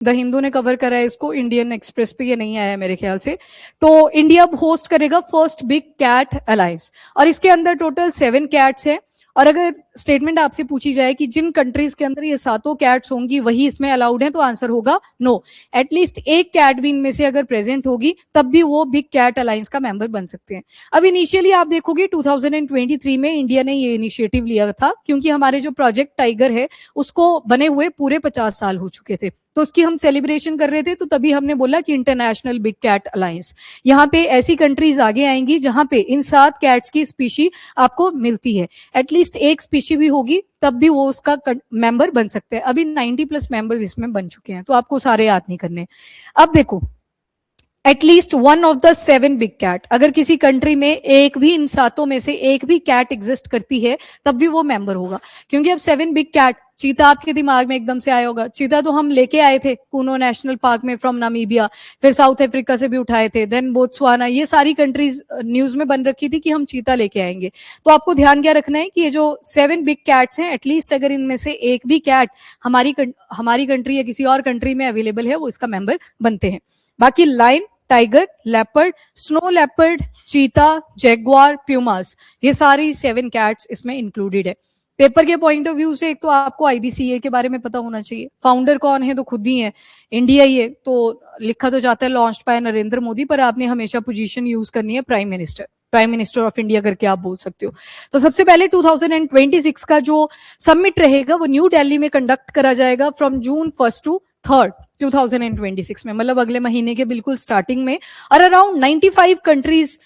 The Hindu ने cover करा है इसको, इंडियन एक्सप्रेस पे ये नहीं आया है मेरे ख्याल से। तो इंडिया होस्ट करेगा फर्स्ट बिग कैट अलायंस, और इसके अंदर टोटल 7 कैट्स हैं। और अगर स्टेटमेंट आपसे पूछी जाए कि जिन कंट्रीज के अंदर ये 7 कैट्स होंगी वही इसमें अलाउड है, तो आंसर होगा नो। एटलीस्ट एक कैट भी इनमें से अगर प्रेजेंट होगी तब भी वो बिग कैट अलायंस का मेंबर बन सकते हैं। अब इनिशियली आप देखोगे 2023 में इंडिया ने ये इनिशिएटिव लिया था, क्योंकि हमारे जो प्रोजेक्ट टाइगर है उसको बने हुए पूरे 50 साल हो चुके थे, तो उसकी हम सेलिब्रेशन कर रहे थे, तो तभी हमने बोला कि इंटरनेशनल बिग कैट अलायंस। यहाँ पे ऐसी कंट्रीज आगे आएंगी जहां पे इन 7 कैट्स की स्पीशी आपको मिलती है, एटलीस्ट एक स्पीशी भी होगी तब भी वो उसका मेंबर बन सकते हैं। अभी 90+ मेंबर्स इसमें बन चुके हैं, तो आपको सारे याद नहीं करने। अब देखो, at least one of the 7 big cat, अगर किसी कंट्री में एक भी, इन 7 में से एक भी कैट एग्जिस्ट करती है तब भी वो मेंबर होगा। क्योंकि अब 7 बिग कैट, चीता आपके दिमाग में एकदम से आया होगा, चीता तो हम लेके आए थे कूनो नेशनल पार्क में फ्रॉम नामीबिया, फिर साउथ अफ्रीका से भी उठाए थे, देन बोत्सवाना, ये सारी कंट्रीज न्यूज में बन रखी थी कि हम चीता लेके आएंगे। तो आपको ध्यान क्या रखना है कि ये जो 7 बिग कैट्स हैं, एटलीस्ट अगर इनमें से एक भी कैट हमारी कंट्री या किसी और कंट्री में अवेलेबल है वो इसका मेंबर बनते हैं। बाकी line, tiger, leopard, snow leopard, cheetah, Jaguar, प्यूमास, ये सारी 7 कैट्स इसमें इंक्लूडेड है। पेपर के पॉइंट ऑफ व्यू से एक तो आपको आईबीसीए के बारे में पता होना चाहिए, फाउंडर कौन है तो खुद ही है, इंडिया ही है, तो लिखा तो जाता है लॉन्च्ड बाय नरेंद्र मोदी, पर आपने हमेशा पोजीशन यूज करनी है प्राइम मिनिस्टर ऑफ इंडिया करके आप बोल सकते हो। तो सबसे पहले 2026 का जो समिट रहेगा वो न्यू दिल्ली में कंडक्ट करा जाएगा फ्रॉम जून 1 to 3 2026 में, मतलब अगले महीने के बिल्कुल स्टार्टिंग में, और अराउंड 95 कंट्रीज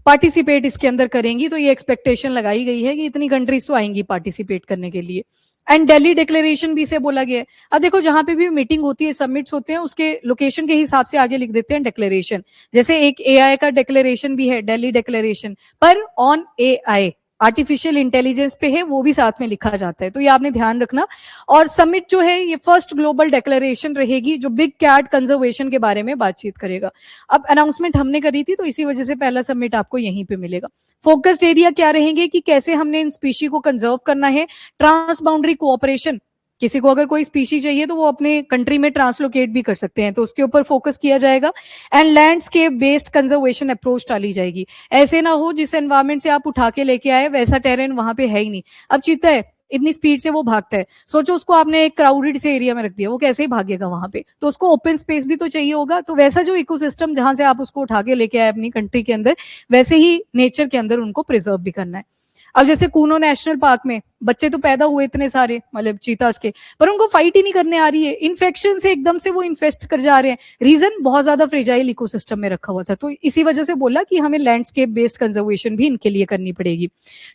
पार्टिसिपेट इसके अंदर करेंगी। तो ये एक्सपेक्टेशन लगाई गई है कि इतनी कंट्रीज तो आएंगी पार्टिसिपेट करने के लिए। एंड दिल्ली डिक्लेरेशन भी से बोला गया है। अब देखो, जहां पे भी मीटिंग होती है, सबमिट्स होते हैं, उसके लोकेशन के हिसाब से आगे लिख देते हैं डिक्लेरेशन। जैसे एक एआई का डिक्लेरेशन भी है, दिल्ली डिक्लेरेशन, पर ऑन एआई, आर्टिफिशियल इंटेलिजेंस पे है, वो भी साथ में लिखा जाता है, तो ये आपने ध्यान रखना। और समिट जो है ये फर्स्ट ग्लोबल डिक्लेरेशन रहेगी जो बिग कैट कंजर्वेशन के बारे में बातचीत करेगा। अब अनाउंसमेंट हमने करी थी तो इसी वजह से पहला समिट आपको यहीं पे मिलेगा। फोकस्ड एरिया क्या रहेंगे कि कैसे हमने इन स्पीशी को कंजर्व करना है, ट्रांस बाउंड्री कोऑपरेशन, किसी को अगर कोई स्पीशी चाहिए तो वो अपने कंट्री में ट्रांसलोकेट भी कर सकते हैं, तो उसके ऊपर फोकस किया जाएगा। And landscape based conservation approach डाली जाएगी। ऐसे ना हो जिस एनवायरमेंट से आप उठा के लेके आए वैसा टेरेन वहां पे है ही नहीं। अब चीता है, इतनी स्पीड से वो भागता है, सोचो उसको आपने एक क्राउडेड से एरिया में रख दिया, वो कैसे ही भागेगा वहां पे, तो उसको ओपन स्पेस भी तो चाहिए होगा। तो वैसा जो इकोसिस्टम जहां से आप उसको उठा के लेके आए अपनी कंट्री के अंदर, वैसे ही नेचर के अंदर उनको प्रिजर्व भी करना है। अब जैसे कूनो नेशनल पार्क में बच्चे तो पैदा हुए इतने सारे, मतलब चीतास के, पर उनको फाइट ही नहीं करने आ रही है, इन्फेक्शन से एकदम से वो इन्फेस्ट कर जा रहे हैं। रीजन, बहुत ज्यादा फ्रेजाइल इकोसिस्टम में रखा हुआ था, तो इसी वजह से बोला कि हमें लैंडस्केप बेस्ड कंजर्वेशन भी इनके लिए करनी पड़ेगी।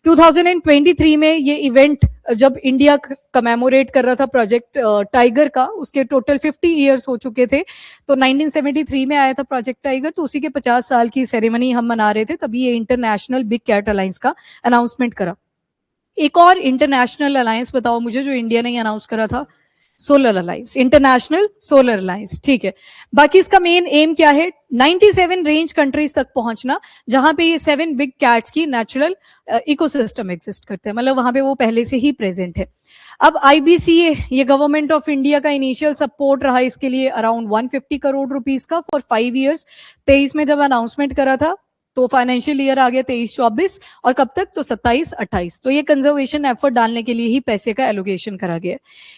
2023 में ये इवेंट जब इंडिया कमेमोरेट कर रहा था प्रोजेक्ट टाइगर का, उसके टोटल 50 ईयर्स हो चुके थे, तो 1973 में आया था प्रोजेक्ट टाइगर, तो उसी के 50 साल की सेरेमनी हम मना रहे थे, तभी ये इंटरनेशनल बिग कैट अलायंस का अनाउंसमेंट करा। एक और इंटरनेशनल अलायंस बताओ मुझे जो इंडिया ने अनाउंस करा था, solar alliance, international solar alliance, ठीक है। बाकी इसका मेन एम क्या है, 97 रेंज कंट्रीज तक पहुंचना जहां पे ये 7 बिग कैट्स की नेचुरल इकोसिस्टम एग्जिस्ट करते हैं, मतलब वहां पे वो पहले से ही प्रेजेंट है। अब आईबीसीए, ये गवर्नमेंट ऑफ इंडिया का इनिशियल सपोर्ट रहा इसके लिए अराउंड 150 करोड़ रुपीस का फॉर 5 ईयर्स। 23 में जब अनाउंसमेंट करा था तो फाइनेंशियल ईयर आ गया 23-24, और कब तक, तो 27-28, तो ये कंजर्वेशन एफर्ट डालने के लिए ही पैसे का एलोकेशन करा गया।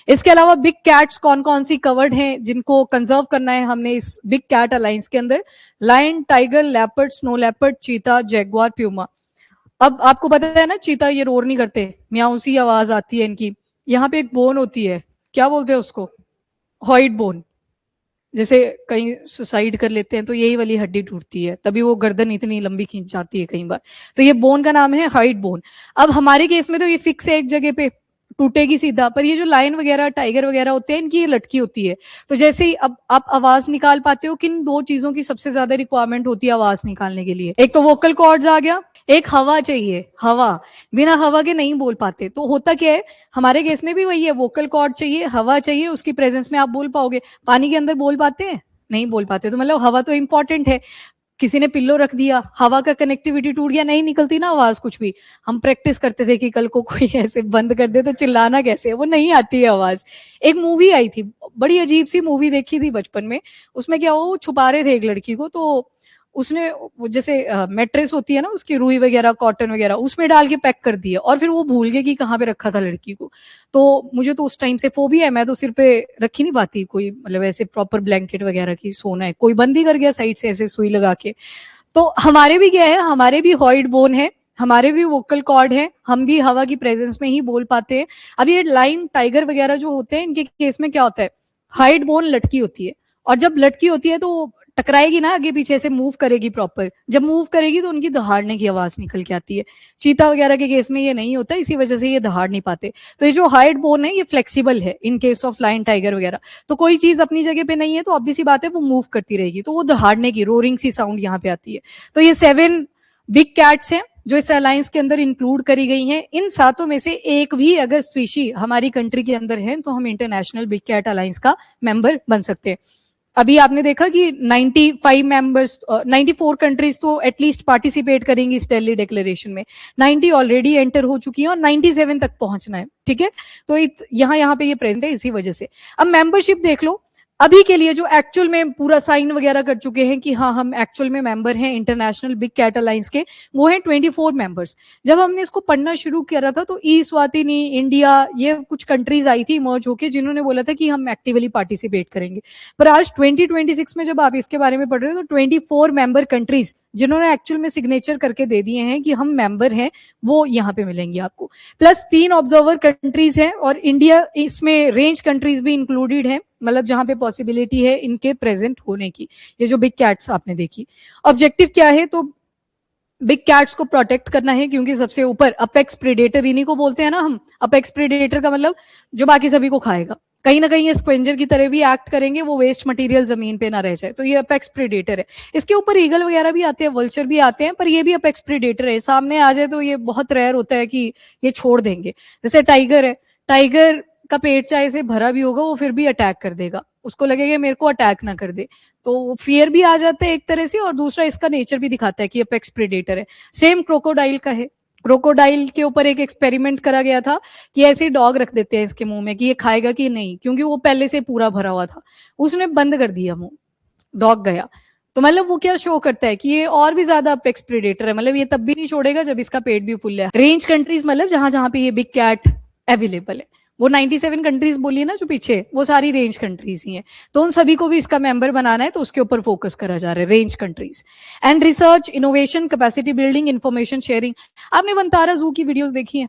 इसके अलावा बिग कैट्स कौन कौन सी कवर्ड हैं जिनको कंजर्व करना है हमने इस बिग कैट अलायंस के अंदर, lion, tiger, leopard, snow leopard, cheetah, jaguar, puma. अब आपको पता है ना, चीता ये रोर नहीं करते, म्याऊं सी आवाज आती है इनकी। यहाँ पे एक बोन होती है, क्या बोलते हैं उसको, हॉइड बोन, जैसे कहीं सुसाइड कर लेते हैं तो यही वाली हड्डी टूटती है, तभी वो गर्दन इतनी लंबी खींच जाती है कई बार, तो ये बोन का नाम है हाइड बोन। अब हमारे केस में तो ये फिक्स है एक जगह पे, टूटेगी सीधा, पर ये जो लायन वगैरह टाइगर वगैरह होते हैं इनकी ये लटकी होती है। तो जैसे ही अब आप आवाज निकाल पाते हो, किन 2 चीजों की सबसे ज्यादा रिक्वायरमेंट होती है आवाज निकालने के लिए, एक तो वोकल कॉर्ड्स आ गया, एक हवा चाहिए, हवा, बिना हवा के नहीं बोल पाते। तो होता क्या है, हमारे केस में भी वही है, वोकल कॉर्ड चाहिए, हवा चाहिए, उसकी प्रेजेंस में आप बोल पाओगे। पानी के अंदर बोल पाते हैं, नहीं बोल पाते, तो मतलब हवा तो इंपॉर्टेंट है। किसी ने पिल्लो रख दिया, हवा का कनेक्टिविटी टूट गया, नहीं निकलती ना आवाज कुछ भी। हम प्रैक्टिस करते थे कि कल को कोई ऐसे बंद कर दे तो चिल्लाना कैसे है, वो नहीं आती है आवाज। एक मूवी आई थी, बड़ी अजीब सी मूवी देखी थी बचपन में। उसमें क्या हुआ, वो छुपा रहे थे एक लड़की को, तो उसने वो जैसे मैट्रेस होती है ना उसकी, रुई वगैरह कॉटन वगैरह उसमें डाल के पैक कर दिया, और फिर वो भूल गए कि कहाँ पे रखा था लड़की को। तो मुझे तो उस टाइम से फोबिया है, मैं तो सिर पे रख ही नहीं पाती कोई, मतलब ऐसे प्रॉपर ब्लैंकेट वगैरह की सोना है, कोई बंद ही कर गया साइड से ऐसे सुई लगा के। तो हमारे भी क्या है, हमारे भी हॉइड बोन है, हमारे भी वोकल कॉर्ड है, हम भी हवा की प्रेजेंस में ही बोल पाते हैं। अब ये लाइन टाइगर वगैरह जो होते हैं, इनके केस में क्या होता है, हाइड बोन लटकी होती है, और जब लटकी होती है तो टकराएगी ना, आगे पीछे से मूव करेगी प्रॉपर, जब मूव करेगी तो उनकी दहाड़ने की आवाज निकल के आती है। चीता वगैरह के केस में ये नहीं होता, इसी वजह से ये दहाड़ नहीं पाते। तो ये जो हाइड बोन है ये फ्लेक्सिबल है in case of lion tiger वगैरह। तो कोई चीज अपनी जगह पे नहीं है तो ऑब्वियस सी बात है वो मूव करती रहेगी, तो वो दहाड़ने की रोरिंग सी साउंड यहाँ पे आती है। तो ये 7 बिग कैट्स हैं जो इस अलायंस के अंदर इंक्लूड करी गई हैं। इन 7 में से एक भी अगर स्पीशी हमारी कंट्री के अंदर है तो हम इंटरनेशनल बिग कैट अलायंस का मेंबर बन सकते हैं। अभी आपने देखा कि 95 मेंबर्स, 94 कंट्रीज तो एटलीस्ट पार्टिसिपेट करेंगी इस दिल्ली डिक्लेरेशन में। 90 ऑलरेडी एंटर हो चुकी हैं और 97 तक पहुंचना है, ठीक है। तो यहाँ पे ये प्रेजेंट है इसी वजह से। अब मेंबरशिप देख लो, अभी के लिए जो एक्चुअल में पूरा साइन वगैरह कर चुके हैं कि हाँ हम एक्चुअल में मेंबर हैं इंटरनेशनल बिग कैट अलायंस के, वो हैं 24 मेंबर्स। जब हमने इसको पढ़ना शुरू किया था तो ई स्वातिनी, इंडिया, ये कुछ कंट्रीज आई थी मर्ज होके, जिन्होंने बोला था कि हम एक्टिवली पार्टिसिपेट करेंगे। पर आज 2026 में जब आप इसके बारे में पढ़ रहे हो तो 24 मेंबर कंट्रीज जिन्होंने एक्चुअल में सिग्नेचर करके दे दिए हैं कि हम मेंबर हैं, वो यहाँ पे मिलेंगे आपको। प्लस 3 ऑब्जर्वर कंट्रीज हैं, और इंडिया इसमें रेंज कंट्रीज भी इंक्लूडेड है, मतलब जहां पे पॉसिबिलिटी है इनके प्रेजेंट होने की। ये जो बिग कैट्स आपने देखी, ऑब्जेक्टिव क्या है, तो बिग कैट्स को प्रोटेक्ट करना है, क्योंकि सबसे ऊपर अपेक्स प्रेडेटर, इन्हीं को बोलते हैं ना हम। अपेक्स प्रेडेटर का मतलब जो बाकी सभी को खाएगा, कहीं ना कहीं ये स्क्वेंजर की तरह भी एक्ट करेंगे, वो वेस्ट मटेरियल जमीन पे ना रह जाए, तो ये अपेक्स प्रेडेटर है। इसके ऊपर ईगल वगैरह भी आते हैं, वल्चर भी आते हैं, पर ये भी अपेक्स प्रेडेटर है। सामने आ जाए तो ये बहुत रेयर होता है कि ये छोड़ देंगे। जैसे टाइगर है, टाइगर का पेट चाहे से भरा भी होगा वो फिर भी अटैक कर देगा, उसको लगेगा मेरे को अटैक ना कर दे, तो फियर भी आ जाता है एक तरह से, और दूसरा इसका नेचर भी दिखाता है कि अपेक्स प्रेडेटर है। सेम क्रोकोडाइल का है, क्रोकोडाइल के ऊपर एक एक्सपेरिमेंट करा गया था कि ऐसे डॉग रख देते हैं इसके मुंह में कि ये खाएगा कि नहीं, क्योंकि वो पहले से पूरा भरा हुआ था, उसने बंद कर दिया मुंह, डॉग गया। तो मतलब वो क्या शो करता है कि ये और भी ज्यादा अपेक्स प्रेडेटर है, मतलब ये तब भी नहीं छोड़ेगा जब इसका पेट भी फुल है। रेंज कंट्रीज मतलब जहां जहां पे ये बिग कैट अवेलेबल है, वो 97 कंट्रीज बोली है ना जो पीछे, वो सारी रेंज कंट्रीज ही हैं। तो उन सभी को भी इसका मेंबर बनाना है, तो उसके ऊपर फोकस करा जा रहा है, range countries. And research, innovation, capacity building, information sharing. आपने वंतारा जू की वीडियोस देखी है?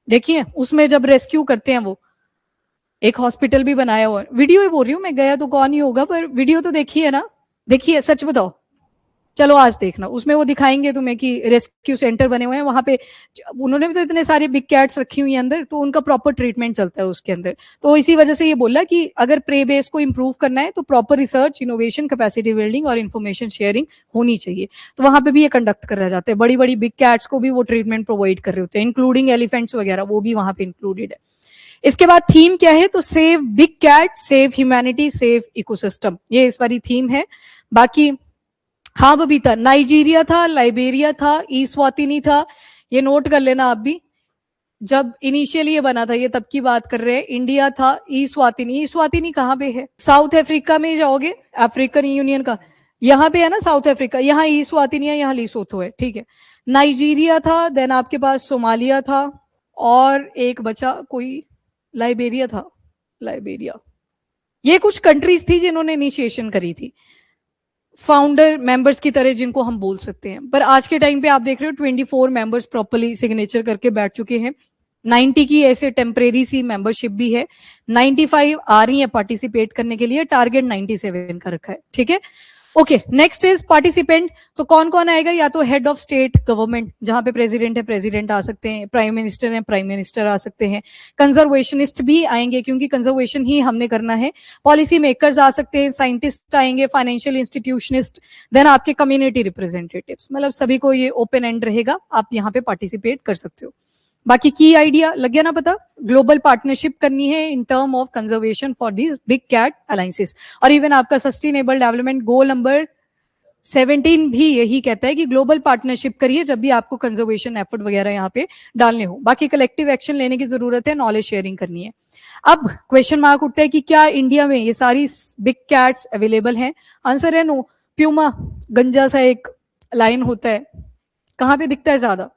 देखी है? उसमें जब रेस्क्यू करते हैं वो, एक हॉस्पिटल भी बनाया हुआ है, वीडियो ही बोल रही हूँ मैं, गया तो कौन ही होगा, पर वीडियो तो देखी है ना? देखिए, सच बताओ। चलो आज देखना, उसमें वो दिखाएंगे तुम्हें कि रेस्क्यू सेंटर बने हुए हैं वहां पे। उन्होंने भी तो इतने सारे बिग कैट्स रखी हुई हैं अंदर, तो उनका प्रॉपर ट्रीटमेंट चलता है उसके अंदर। तो इसी वजह से ये बोला कि अगर प्रे बेस को इंप्रूव करना है तो proper research, innovation, capacity building और इन्फॉर्मेशन शेयरिंग होनी चाहिए। तो वहां पे भी ये कंडक्ट करा जाता है, बड़ी बड़ी बिग कैट्स को भी वो ट्रीटमेंट प्रोवाइड कर रहे होते हैं, इंक्लूडिंग एलिफेंट्स वगैरह, वो भी वहां पे इंक्लूडेड है। इसके बाद थीम क्या है, तो save big cat, save humanity, save ecosystem, ये इस बारी थीम है। बाकी हाँ बबीता, नाइजीरिया था, लाइबेरिया था, ई स्वातिनी था, ये नोट कर लेना आप भी। जब इनिशियली ये बना था, ये तब की बात कर रहे हैं, इंडिया था, ई स्वातिनी। ई स्वातिनी कहाँ पे है? साउथ अफ्रीका में जाओगे, अफ्रीकन यूनियन का यहाँ पे है ना साउथ अफ्रीका, यहाँ ई स्वातिनी है, यहाँ लीसोथो है, ठीक है। नाइजीरिया था, देन आपके पास सोमालिया था, और एक बचा कोई, लाइबेरिया था, लाइबेरिया। ये कुछ कंट्रीज थी जिन्होंने इनिशिएशन करी थी, फाउंडर मेंबर्स की तरह जिनको हम बोल सकते हैं। पर आज के टाइम पे आप देख रहे हो 24 मेंबर्स प्रॉपर्ली सिग्नेचर करके बैठ चुके हैं। 90 की ऐसे टेम्परेरी सी मेंबरशिप भी है, 95 आ रही है पार्टिसिपेट करने के लिए, टारगेट 97 का रखा है, ठीक है। Okay, next is participant. तो कौन कौन आएगा? या तो हेड ऑफ स्टेट गवर्नमेंट, जहां पे प्रेसिडेंट है प्रेसिडेंट आ सकते हैं, प्राइम मिनिस्टर है प्राइम मिनिस्टर आ सकते हैं, कंजर्वेशनिस्ट भी आएंगे क्योंकि कंजर्वेशन ही हमने करना है, पॉलिसी मेकर्स आ सकते हैं, साइंटिस्ट आएंगे, फाइनेंशियल इंस्टीट्यूशनिस्ट, देन आपके कम्युनिटी रिप्रेजेंटेटिव्स, मतलब सभी को ये ओपन एंड रहेगा, आप यहाँ पे पार्टिसिपेट कर सकते हो। बाकी की आइडिया लग गया ना पता, ग्लोबल पार्टनरशिप करनी है in term of conservation for these big cat alliances. और इवन आपका सस्टेनेबल डेवलपमेंट गोल नंबर 17 भी यही कहता है कि ग्लोबल पार्टनरशिप करिए जब भी आपको कंजर्वेशन एफर्ट वगैरह यहाँ पे डालने हो। बाकी कलेक्टिव एक्शन लेने की जरूरत है, नॉलेज शेयरिंग करनी है। अब क्वेश्चन मार्क उठता है कि क्या इंडिया में ये सारी बिग कैट्स अवेलेबल हैं? आंसर है नो। प्यूमा गंजा सा एक लाइन होता है, कहाँ पे दिखता है ज्यादा?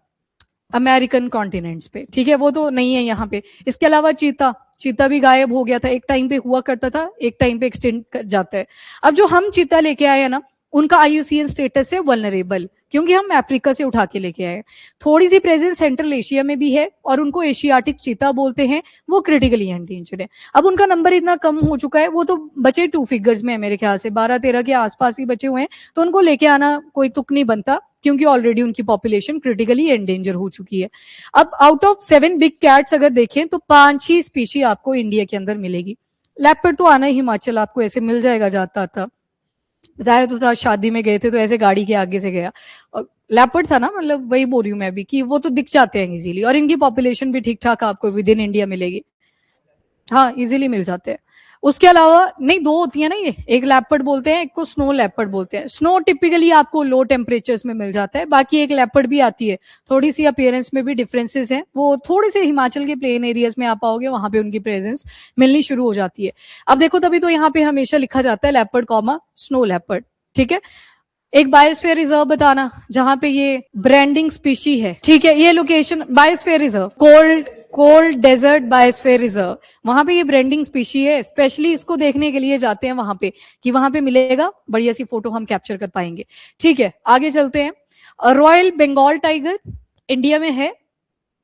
अमेरिकन कॉन्टिनेंट्स पे, ठीक है, वो तो नहीं है यहाँ पे। इसके अलावा चीता, चीता भी गायब हो गया था, एक टाइम पे हुआ करता था, एक टाइम पे एक्सटेंड कर जाता है। अब जो हम चीता लेके आए हैं ना, उनका IUCN स्टेटस है वल्नरेबल, क्योंकि हम अफ्रीका से उठा के लेके आए। थोड़ी सी प्रेजेंस सेंट्रल एशिया में भी है और उनको एशियाटिक चीता बोलते हैं, वो क्रिटिकली एंडेंजर्ड है। अब उनका नंबर इतना कम हो चुका है, वो तो बचे 2 फिगर्स में है मेरे ख्याल से, 12-13 के आसपास ही बचे हुए हैं, तो उनको लेके आना कोई तुक नहीं बनता, क्योंकि ऑलरेडी उनकी पॉपुलेशन क्रिटिकली एंडेंजर हो चुकी है। अब आउट ऑफ 7 बिग कैट्स अगर देखें तो 5 ही स्पीशी आपको इंडिया के अंदर मिलेगी। लेपर्ड तो आना ही हिमाचल आपको ऐसे मिल जाएगा जाता था, बताया तो था, शादी में गए थे तो ऐसे गाड़ी के आगे से गया, लेपर्ड था ना, मतलब वही बोल रही हूँ मैं भी कि वो तो दिख जाते हैं इजीली, और इनकी पॉपुलेशन भी ठीक ठाक आपको विद इन इंडिया मिलेगी। हाँ, इजीली मिल जाते हैं। उसके अलावा नहीं, 2 होती है ना ये, एक लेपर्ड बोलते हैं, एक को स्नो लेपर्ड बोलते हैं। स्नो टिपिकली आपको लो टेम्परेचर्स में मिल जाता है, बाकी एक लेपर्ड भी आती है, थोड़ी सी अपीयरेंस में भी डिफरेंसेस हैं, वो थोड़े से हिमाचल के प्लेन एरियाज में आप पाओगे, वहां पे उनकी प्रेजेंस मिलनी शुरू हो जाती है। अब देखो, तभी तो यहाँ पे हमेशा लिखा जाता है लेपर्ड कॉमा स्नो लेपर्ड, ठीक है। एक बायोस्फीयर रिजर्व बताना जहां पे ये ब्रांडिंग स्पीशी है, ठीक है, ये location biosphere reserve, cold desert biosphere reserve, वहां पे ये ब्रांडिंग स्पीशी है। स्पेशली इसको देखने के लिए जाते हैं वहां पे, कि वहां पे मिलेगा बढ़िया सी फोटो हम कैप्चर कर पाएंगे, ठीक है। आगे चलते हैं। रॉयल बंगाल टाइगर इंडिया में है,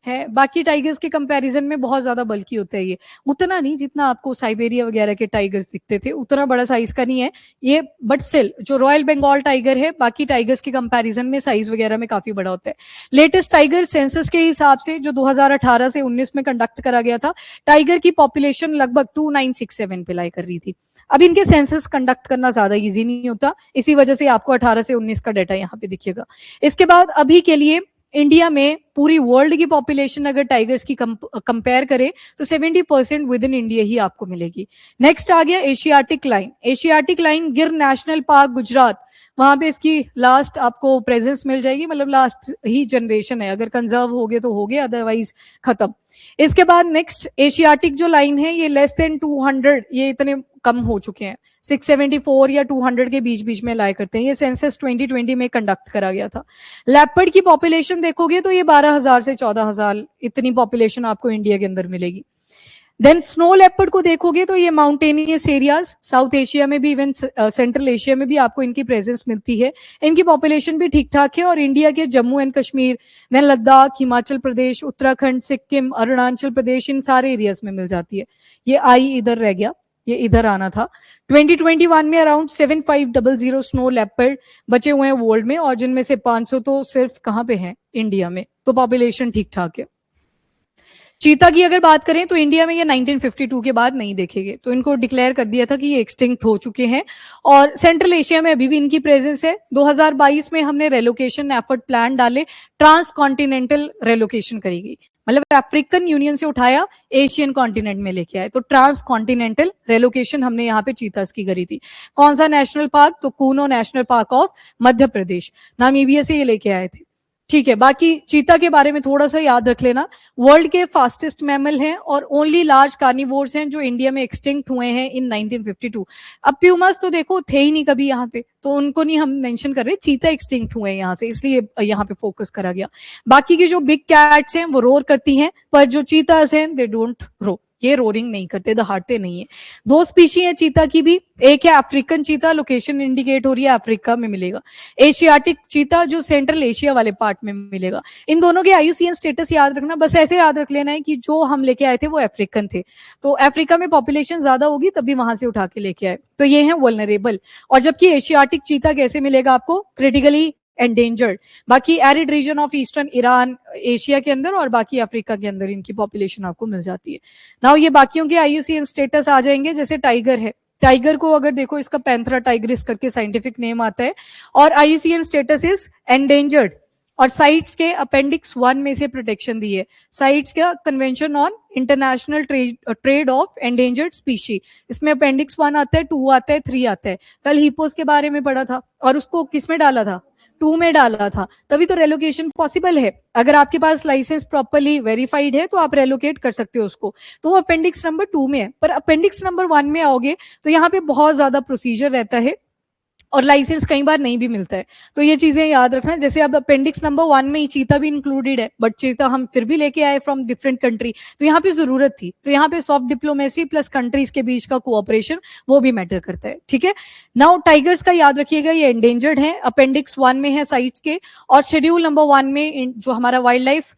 बाकी टाइगर्स के कंपैरिजन में बहुत ज्यादा बल्की होता है ये, उतना नहीं जितना आपको साइबेरिया वगैरह के टाइगर्स दिखते थे, उतना बड़ा साइज का नहीं है ये, बट स्टिल जो रॉयल बंगाल टाइगर है बाकी टाइगर्स के कंपैरिजन में साइज वगैरह में काफी बड़ा होता है। लेटेस्ट टाइगर सेंसस के हिसाब से जो 2018 से 19 में कंडक्ट करा गया था, टाइगर की पॉपुलेशन लगभग 2967 पे लाई कर रही थी। अब इनके सेंसस कंडक्ट करना ज्यादा इजी नहीं होता, इसी वजह से आपको 18 से 19 का डाटा यहाँ पे दिखेगा। इसके बाद अभी के लिए इंडिया में पूरी वर्ल्ड की पॉपुलेशन अगर टाइगर्स की कंपेयर करें तो 70% विद इन इंडिया ही आपको मिलेगी। नेक्स्ट आ गया एशियाटिक लाइन। एशियाटिक लाइन गिर नेशनल पार्क गुजरात, वहां पे इसकी लास्ट आपको प्रेजेंस मिल जाएगी, मतलब लास्ट ही जनरेशन है, अगर कंजर्व हो गए तो हो गए, अदरवाइज खत्म। इसके बाद नेक्स्ट एशियाटिक जो लाइन है ये लेस देन 200, ये इतने कम हो चुके हैं, 674 या 200 के बीच बीच में लाया करते हैं। ये सेंसस 2020 में कंडक्ट करा गया था। लेपर्ड की पॉपुलेशन देखोगे तो ये 12,000 से 14,000 इतनी पॉपुलेशन आपको इंडिया के अंदर मिलेगी। देन स्नो लेपर्ड को देखोगे तो ये माउंटेनियस एरियाज साउथ एशिया में भी, इवन सेंट्रल एशिया में भी आपको इनकी प्रेजेंस मिलती है। इनकी पॉपुलेशन भी ठीक ठाक है और इंडिया के जम्मू एंड कश्मीर, देन लद्दाख, हिमाचल प्रदेश, उत्तराखंड, सिक्किम, अरुणाचल प्रदेश, इन सारे एरियाज में मिल जाती है। ये आई इधर रह गया, ये इधर आना था। 2021 में अराउंड 7500 स्नो लेपर्ड बचे हुए हैं वर्ल्ड में, और जिनमें से 500 तो सिर्फ कहां पे हैं? इंडिया में, तो पॉपुलेशन ठीक ठाक है। चीता की अगर बात करें तो इंडिया में ये 1952 के बाद नहीं देखेंगे, तो इनको डिक्लेयर कर दिया था कि ये एक्सटिंक्ट हो चुके हैं, और सेंट्रल एशिया में अभी भी इनकी प्रेजेंस है। 2022 में हमने रेलोकेशन एफर्ट प्लान डाले, ट्रांस कॉन्टिनेंटल रेलोकेशन करेगी, मतलब अफ्रीकन यूनियन से उठाया एशियन कॉन्टिनेंट में लेके आए, तो ट्रांस कॉन्टिनेंटल रेलोकेशन हमने यहाँ पे चीतास की करी थी। कौन सा नेशनल पार्क? तो Kuno national park of Madhya Pradesh, Namibia से ये लेके आए थे, ठीक है। बाकी चीता के बारे में थोड़ा सा याद रख लेना, वर्ल्ड के फास्टेस्ट मैमल हैं और ओनली लार्ज कार्निवोर्स हैं जो इंडिया में एक्सटिंक्ट हुए हैं इन 1952। अब प्यूमास तो देखो थे ही नहीं कभी यहाँ पे, तो उनको नहीं हम मेंशन कर रहे, चीता एक्सटिंक्ट हुए हैं यहाँ से, इसलिए यहाँ पे फोकस करा गया। बाकी की जो बिग कैट्स हैं वो रोर करती हैं, पर जो चीतास हैं दे डोंट रो, ये रोरिंग नहीं करते, दहाड़ते नहीं है। 2 स्पीशी है चीता की भी, एक है अफ्रीकन चीता, लोकेशन इंडिकेट हो रही है अफ्रीका में मिलेगा, एशियाटिक चीता जो सेंट्रल एशिया वाले पार्ट में मिलेगा। इन दोनों के IUCN स्टेटस याद रखना, बस ऐसे याद रख लेना है कि जो हम लेके आए थे वो अफ्रीकन थे, तो अफ्रीका में पॉपुलेशन ज्यादा होगी तभी वहां से उठा के लेके आए, तो ये है वल्नरेबल। और जबकि एशियाटिक चीता कैसे मिलेगा आपको? Critically endangered. बाकी arid region of eastern Iran, Asia के अंदर, और बाकी अफ्रीका के अंदर इनकी पॉपुलेशन आपको मिल जाती है। नाउ ये बाकियों के IUCN स्टेटस आ जाएंगे, जैसे टाइगर है, टाइगर को अगर देखो इसका पैंथरा टाइग्रिस करके साइंटिफिक नेम आता है, और IUCN स्टेटस इज एंडेंजर्ड, और साइट्स के अपेंडिक्स 1 में से प्रोटेक्शन दी है। साइट्स का convention on international trade off endangered species, इसमें अपेंडिक्स 1 आता है, 2 आता है, 3 आता है। कल हिपोस के बारे में पढ़ा था और उसको किस में डाला था, 2 में डाला था, तभी तो रेलोकेशन पॉसिबल है। अगर आपके पास लाइसेंस प्रॉपर्ली वेरीफाइड है तो आप रेलोकेट कर सकते हो उसको, तो वो अपेंडिक्स नंबर 2 में है। पर अपेंडिक्स नंबर 1 में आओगे तो यहाँ पे बहुत ज्यादा प्रोसीजर रहता है और लाइसेंस कई बार नहीं भी मिलता है, तो ये चीजें याद रखना। जैसे अब अपेंडिक्स नंबर 1 में ही चीता भी इंक्लूडेड है, बट चीता हम फिर भी लेके आए फ्रॉम डिफरेंट कंट्री, तो यहाँ पे जरूरत थी, तो यहाँ पे सॉफ्ट डिप्लोमेसी प्लस कंट्रीज के बीच का कोऑपरेशन वो भी मैटर करता है, ठीक है। नाउ टाइगर्स का याद रखिएगा, ये एंडेंजर्ड है, अपेंडिक्स 1 में है साइट्स के, और शेड्यूल नंबर 1 में जो हमारा वाइल्ड लाइफ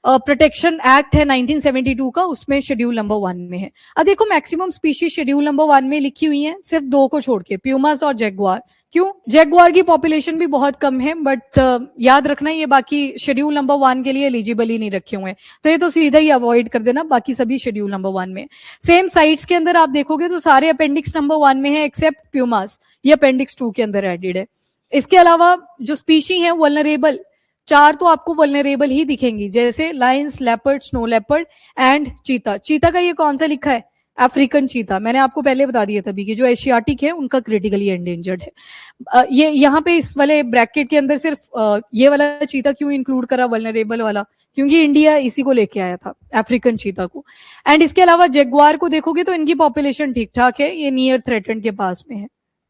प्रोटेक्शन एक्ट है 1972 का, उसमें शेड्यूल नंबर 1 में है। अब देखो मैक्सिमम स्पीशीज शेड्यूल नंबर 1 में लिखी हुई है, सिर्फ 2 को छोड़ के, प्यूमास और जैगुआर। क्यों? जैगुआर की पॉपुलेशन भी बहुत कम है, बट याद रखना ये बाकी शेड्यूल नंबर 1 के लिए एलिजिबल ही नहीं रखे हुए हैं, तो ये तो सीधा ही अवॉइड कर देना, बाकी सभी शेड्यूल नंबर 1 में। सेम साइट्स के अंदर आप देखोगे तो सारे अपेंडिक्स नंबर 1 में है एक्सेप्ट प्यूमास, ये अपेंडिक्स 2 के अंदर एडेड है। इसके अलावा जो स्पीशी है वल्नरेबल, 4 तो आपको वल्नरेबल ही दिखेंगी, जैसे Lions, leopard, snow leopard and चीता। चीता का ये कौन सा लिखा है? अफ्रीकन चीता, मैंने आपको पहले बता दिया तभी कि जो एशियाटिक है उनका क्रिटिकली एंडेंजर्ड है। ये यहाँ पे इस वाले ब्रैकेट के अंदर सिर्फ ये वाला चीता क्यों इंक्लूड करा वल्नरेबल वाला, क्योंकि इंडिया इसी को लेके आया था, अफ्रीकन चीता को। एंड इसके अलावा जगुआर को देखोगे तो इनकी पॉपुलेशन ठीक ठाक है, ये नियर थ्रेटेंड के पास में है,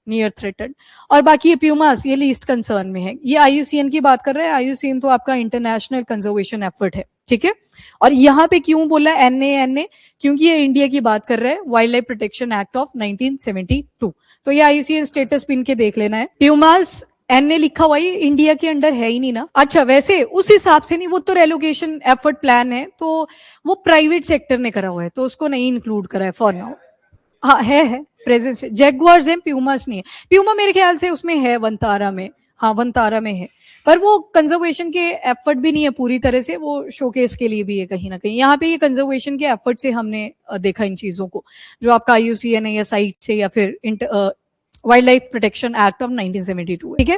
नियर थ्रेटेंड। और बाकी ये प्यूमास ये लीस्ट कंसर्न में है। ये आईयूसीएन की बात कर रहे हैं, आईयूसीएन तो आपका इंटरनेशनल कंजर्वेशन एफर्ट है, ठीक है। और यहाँ पे क्यों बोला एनए, क्योंकि ये इंडिया की बात कर रहे हैं, wild life protection act of 1972, तो ये आईयूसीएन स्टेटस पिन के देख लेना है। प्यूमास एनए लिखा हुआ, ये इंडिया के अंडर है ही नहीं ना। अच्छा, वैसे उस हिसाब से नहीं, वो तो रेलोकेशन एफर्ट प्लान है, तो वो प्राइवेट सेक्टर ने करा हुआ है, तो उसको नहीं इंक्लूड करा है फॉर नाउ। हाँ है प्रेजेंस, जैगुआर्स है, प्यूमास नहीं है। प्यूमा मेरे ख्याल से उसमें है वनतारा में, हाँ वनतारा में है, पर वो कंजर्वेशन के एफर्ट भी नहीं है पूरी तरह से, वो शोकेस के लिए भी है कहीं ना कहीं। यहाँ पे ये कंजर्वेशन के एफर्ट से हमने देखा इन चीजों को, जो आपका आईयूसीएन है या साइट से या फिर wild life protection act of 1972, ठीक है।